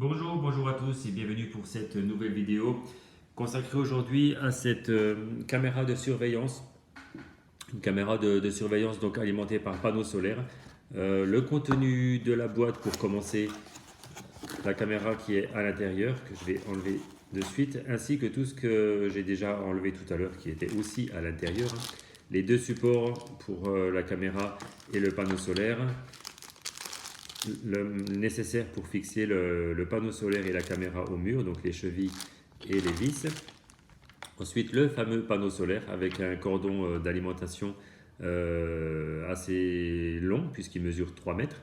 Bonjour à tous et bienvenue pour cette nouvelle vidéo consacrée aujourd'hui à cette caméra de surveillance. Une caméra de surveillance donc alimentée par panneau solaire. Le contenu de la boîte pour commencer, la caméra qui est à l'intérieur que je vais enlever de suite, ainsi que tout ce que j'ai déjà enlevé tout à l'heure qui était aussi à l'intérieur. Les deux supports pour la caméra et le panneau solaire. Le nécessaire pour fixer le panneau solaire et la caméra au mur, donc les chevilles et les vis. Ensuite, le fameux panneau solaire avec un cordon d'alimentation assez long puisqu'il mesure 3 mètres.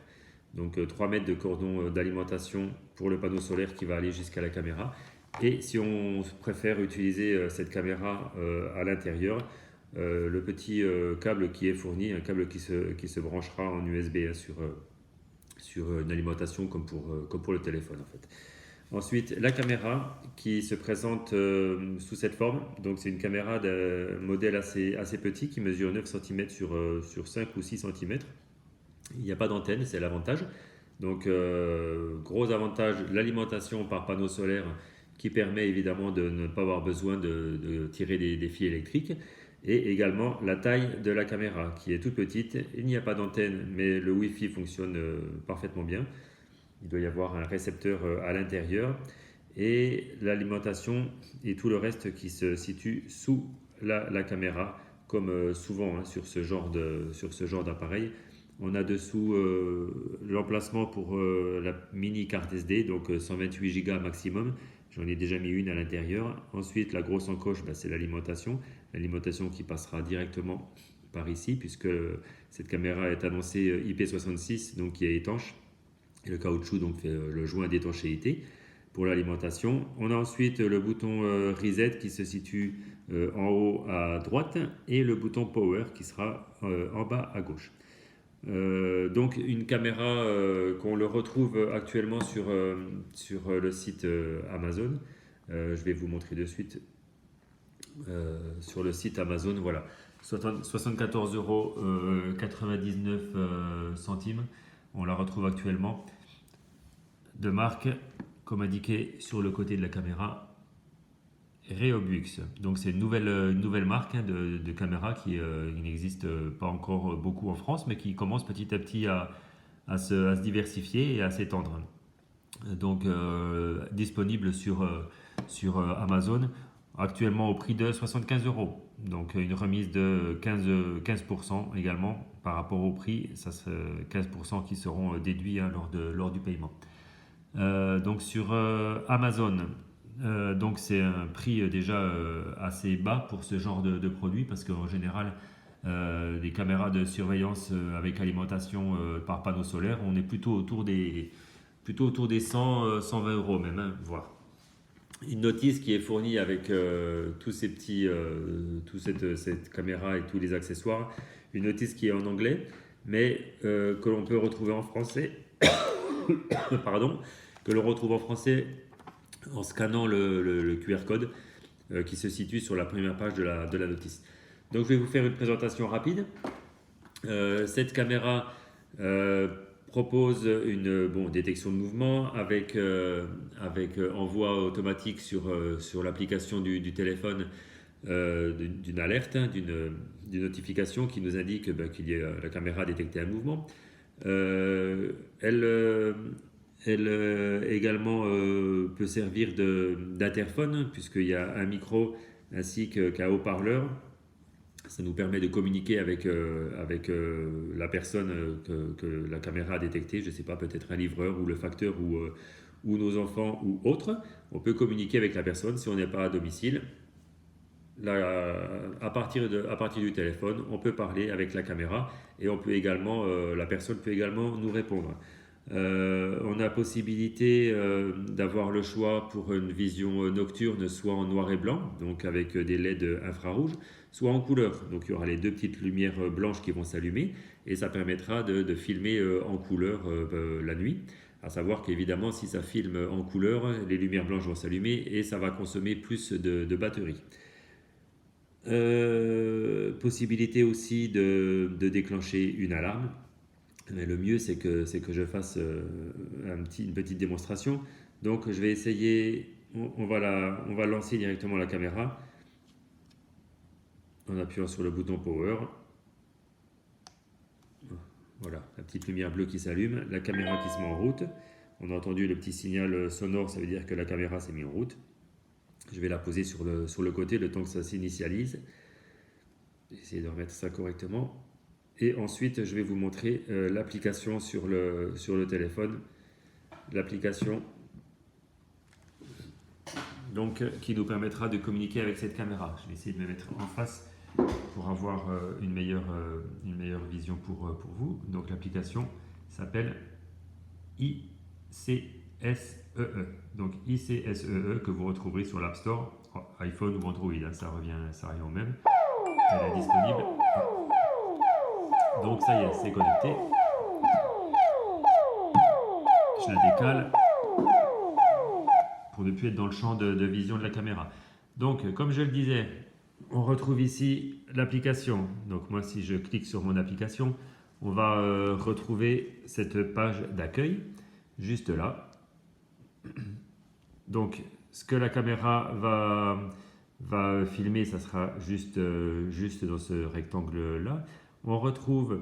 Donc 3 mètres de cordon d'alimentation pour le panneau solaire qui va aller jusqu'à la caméra. Et si on préfère utiliser cette caméra à l'intérieur, le petit câble qui est fourni, un câble qui se branchera en USB sur une alimentation comme pour le téléphone en fait. Ensuite, la caméra qui se présente sous cette forme. Donc c'est une caméra d'un modèle assez petit qui mesure 9 cm sur 5 ou 6 cm. Il n'y a pas d'antenne, c'est l'avantage. Donc gros avantage, l'alimentation par panneau solaire qui permet évidemment de ne pas avoir besoin de tirer des fils électriques. Et également la taille de la caméra qui est toute petite. Il n'y a pas d'antenne, mais le Wi-Fi fonctionne parfaitement bien. Il doit y avoir un récepteur à l'intérieur et l'alimentation et tout le reste qui se situe sous la caméra, comme souvent sur ce genre d'appareil. On a dessous l'emplacement pour la mini carte SD, donc 128 Go maximum. J'en ai déjà mis une à l'intérieur. Ensuite, la grosse encoche, c'est l'alimentation. L'alimentation qui passera directement par ici, puisque cette caméra est annoncée IP66, donc qui est étanche. Et le caoutchouc donc fait le joint d'étanchéité pour l'alimentation. On a ensuite le bouton Reset qui se situe en haut à droite et le bouton Power qui sera en bas à gauche. Donc une caméra qu'on le retrouve actuellement sur le site Amazon. Je vais vous montrer de suite sur le site Amazon. Voilà, 74,99 €. On la retrouve actuellement de marque, comme indiqué sur le côté de la caméra, Reobux. Donc c'est une nouvelle marque de caméra qui n'existe pas encore beaucoup en France, mais qui commence petit à petit à se diversifier et à s'étendre. Donc disponible sur Amazon, actuellement au prix de 75 €. Donc une remise de 15% également par rapport au prix, ça 15% qui seront déduits lors du paiement. Donc sur Amazon, donc c'est un prix déjà assez bas pour ce genre de produit parce qu'en général des caméras de surveillance avec alimentation par panneau solaire, on est plutôt autour des 100, 120 € même, hein, voire. Une notice qui est fournie avec tous ces petits, cette caméra et tous les accessoires. Une notice qui est en anglais, mais que l'on peut retrouver en français. Pardon, que l'on retrouve en français en scannant le QR code qui se situe sur la première page de la notice. Donc je vais vous faire une présentation rapide. Cette caméra propose une détection de mouvement avec envoi automatique sur l'application du téléphone d'une alerte, d'une notification qui nous indique qu'il la caméra a détecté un mouvement. Elle également peut servir d'interphone puisqu'il y a un micro ainsi qu'un haut-parleur. Ça nous permet de communiquer avec la personne que la caméra a détectée, je ne sais pas, peut-être un livreur ou le facteur ou nos enfants ou autres. On peut communiquer avec la personne si on n'est pas à domicile. À partir du téléphone, on peut parler avec la caméra et on peut également, la personne peut également nous répondre. On a possibilité d'avoir le choix pour une vision nocturne, soit en noir et blanc, donc avec des LED infrarouges, soit en couleur. Donc il y aura les deux petites lumières blanches qui vont s'allumer et ça permettra de filmer en couleur la nuit. À savoir qu'évidemment, si ça filme en couleur, les lumières blanches vont s'allumer et ça va consommer plus de batterie. Possibilité aussi de déclencher une alarme. Mais le mieux, c'est que je fasse une petite démonstration. Donc je vais essayer, on va lancer directement la caméra en appuyant sur le bouton Power. Voilà, la petite lumière bleue qui s'allume, la caméra qui se met en route. On a entendu le petit signal sonore, ça veut dire que la caméra s'est mise en route. Je vais la poser sur le côté le temps que ça s'initialise. Essayer de remettre ça correctement. Et ensuite, je vais vous montrer l'application sur le téléphone. L'application donc, qui nous permettra de communiquer avec cette caméra. Je vais essayer de me mettre en face pour avoir une meilleure vision pour vous. Donc l'application s'appelle ICSEE. Donc ICSEE que vous retrouverez sur l'App Store, iPhone ou Android, hein, ça revient au même. Elle est disponible. Donc ça y est, c'est connecté. Je la décale pour ne plus être dans le champ de vision de la caméra. Donc comme je le disais, on retrouve ici l'application. Donc moi, si je clique sur mon application, on va retrouver cette page d'accueil, juste là. Donc ce que la caméra va filmer, ça sera juste dans ce rectangle-là. On retrouve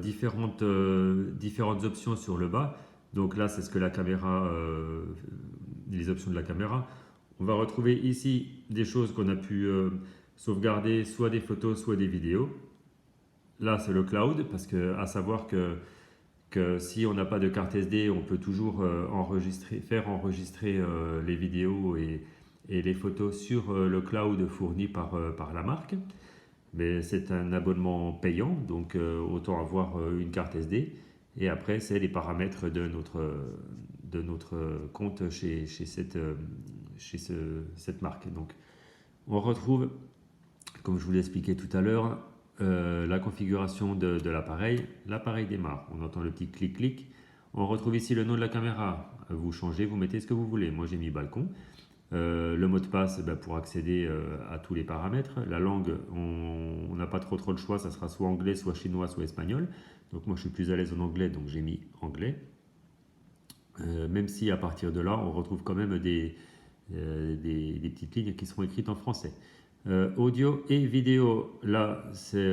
différentes options sur le bas. Donc là, c'est ce que la caméra, les options de la caméra. On va retrouver ici des choses qu'on a pu sauvegarder, soit des photos, soit des vidéos. Là, c'est le cloud, parce que à savoir que si on n'a pas de carte SD, on peut toujours faire enregistrer les vidéos et les photos sur le cloud fourni par la marque. Mais c'est un abonnement payant, donc autant avoir une carte SD. Et après, c'est les paramètres de notre compte chez cette marque. Donc, on retrouve, comme je vous l'ai expliqué tout à l'heure, la configuration de l'appareil. L'appareil démarre. On entend le petit clic-clic. On retrouve ici le nom de la caméra. Vous changez, vous mettez ce que vous voulez. Moi, j'ai mis balcon. Le mot de passe pour accéder à tous les paramètres. La langue, on n'a pas trop le choix, ça sera soit anglais, soit chinois, soit espagnol. Donc moi je suis plus à l'aise en anglais, donc j'ai mis anglais. Même si à partir de là, on retrouve quand même des petites lignes qui seront écrites en français. Audio et vidéo, là c'est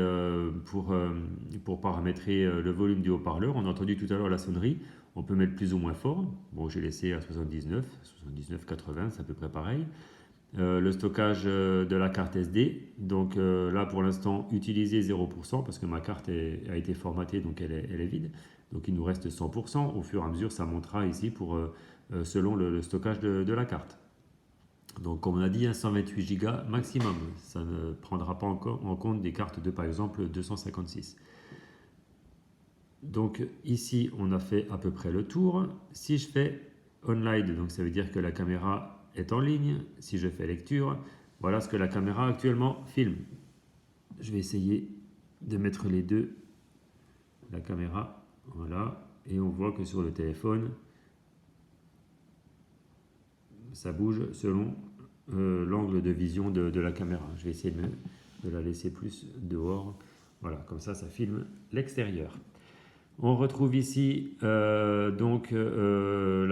pour paramétrer le volume du haut-parleur. On a entendu tout à l'heure la sonnerie. On peut mettre plus ou moins fort. Bon, j'ai laissé à 79, 80, c'est à peu près pareil. Le stockage de la carte SD. Donc là, pour l'instant, utilisé 0% parce que ma carte a été formatée, donc elle est vide. Donc il nous reste 100%. Au fur et à mesure, ça montera ici selon le stockage de la carte. Donc comme on a dit, 128 Go maximum. Ça ne prendra pas encore en compte des cartes de, par exemple, 256. Donc ici, on a fait à peu près le tour. Si je fais online, donc ça veut dire que la caméra est en ligne. Si je fais lecture, voilà ce que la caméra actuellement filme. Je vais essayer de mettre les deux. La caméra, voilà. Et on voit que sur le téléphone, ça bouge selon l'angle de vision de la caméra. Je vais essayer de la laisser plus dehors. Voilà, comme ça filme l'extérieur. On retrouve ici la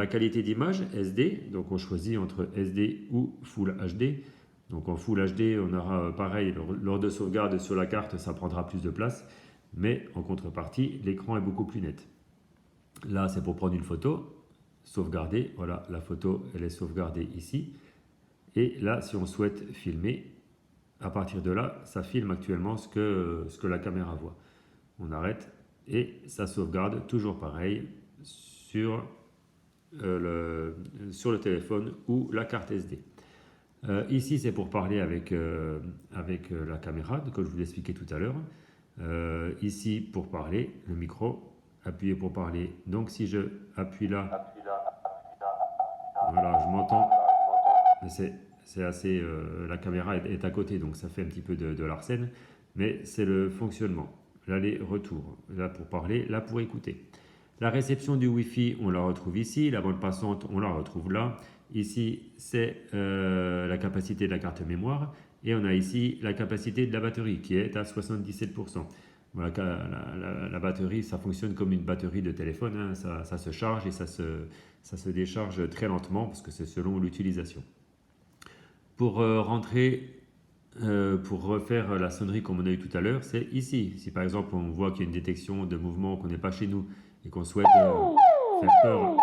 qualité d'image SD. Donc on choisit entre SD ou Full HD. Donc en Full HD, on aura pareil, lors de sauvegarde sur la carte, ça prendra plus de place. Mais en contrepartie, l'écran est beaucoup plus net. Là, c'est pour prendre une photo, sauvegarder. Voilà, la photo, elle est sauvegardée ici. Et là, si on souhaite filmer, à partir de là, ça filme actuellement ce que la caméra voit. On arrête. Et ça sauvegarde toujours pareil sur le téléphone ou la carte SD. Ici, c'est pour parler avec la caméra, comme je vous l'ai expliqué tout à l'heure. Ici, pour parler, le micro, appuyer pour parler. Donc, si je appuie là, voilà, je m'entends. C'est assez. La caméra est à côté, donc ça fait un petit peu de l'arsène, mais c'est le fonctionnement. L'aller-retour, là pour parler, là pour écouter. La réception du Wi-Fi, on la retrouve ici. La bande passante, on la retrouve là. Ici, c'est la capacité de la carte mémoire. Et on a ici la capacité de la batterie qui est à 77%. Voilà, la batterie, ça fonctionne comme une batterie de téléphone, hein. Ça se charge et ça se décharge très lentement parce que c'est selon l'utilisation. Pour pour refaire la sonnerie comme on a eu tout à l'heure, c'est ici. Si par exemple on voit qu'il y a une détection de mouvement, qu'on n'est pas chez nous et qu'on souhaite faire peur,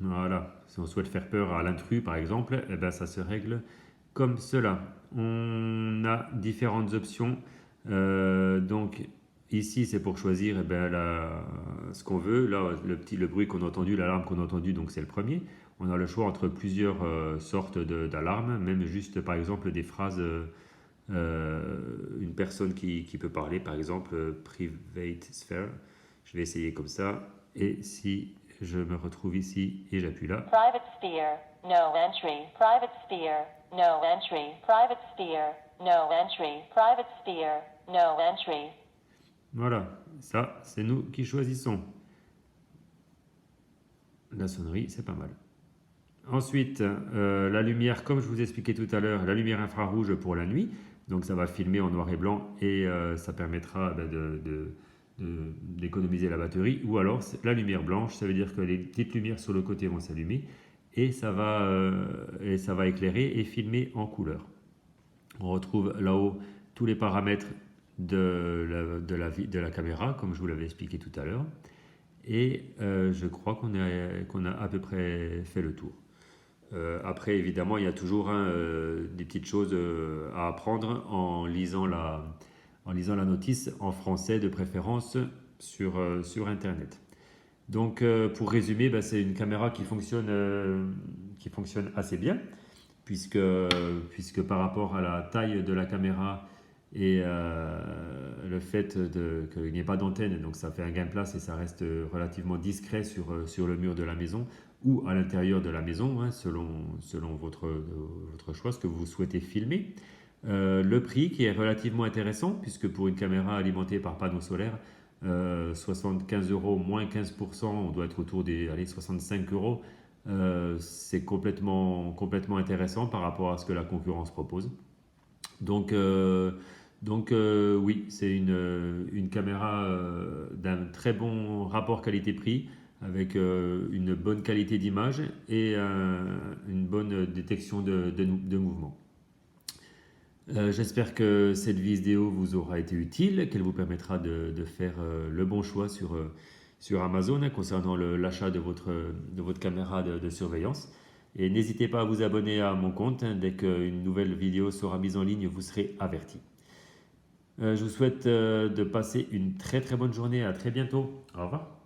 voilà, si on souhaite faire peur à l'intrus par exemple, eh ben, ça se règle comme cela. On a différentes options. Donc ici c'est pour choisir eh ben, ce qu'on veut. Là le bruit qu'on a entendu, l'alarme qu'on a entendu, donc c'est le premier. On a le choix entre plusieurs sortes d'alarmes, même juste par exemple des phrases, une personne qui peut parler, par exemple private sphere. Je vais essayer comme ça. Et si je me retrouve ici et j'appuie là. Private sphere, no entry. Private sphere, no entry. Private sphere, no entry. Private sphere, no entry. Voilà, ça c'est nous qui choisissons. La sonnerie, c'est pas mal. Ensuite, la lumière, comme je vous expliquais tout à l'heure, la lumière infrarouge pour la nuit. Donc ça va filmer en noir et blanc et ça permettra d'économiser la batterie. Ou alors la lumière blanche, ça veut dire que les petites lumières sur le côté vont s'allumer et ça va éclairer et filmer en couleur. On retrouve là-haut tous les paramètres de la caméra, comme je vous l'avais expliqué tout à l'heure. Et je crois qu'on a à peu près fait le tour. Après, évidemment, il y a toujours des petites choses à apprendre en lisant la notice en français de préférence sur Internet. Donc, pour résumer, c'est une caméra qui fonctionne assez bien, puisque par rapport à la taille de la caméra et le fait qu'il n'y ait pas d'antenne, donc ça fait un gain de place et ça reste relativement discret sur le mur de la maison ou à l'intérieur de la maison, hein, selon votre choix, ce que vous souhaitez filmer. Le prix qui est relativement intéressant, puisque pour une caméra alimentée par panneau solaire, 75 euros moins 15%, on doit être autour des 65 euros. C'est complètement intéressant par rapport à ce que la concurrence propose. Donc oui, c'est une caméra d'un très bon rapport qualité-prix, avec une bonne qualité d'image et une bonne détection de mouvement. J'espère que cette vidéo vous aura été utile, qu'elle vous permettra de faire le bon choix sur Amazon, hein, concernant l'achat de votre caméra de surveillance. Et n'hésitez pas à vous abonner à mon compte, hein, dès qu'une nouvelle vidéo sera mise en ligne, vous serez averti. Je vous souhaite de passer une très très bonne journée, à très bientôt. Au revoir.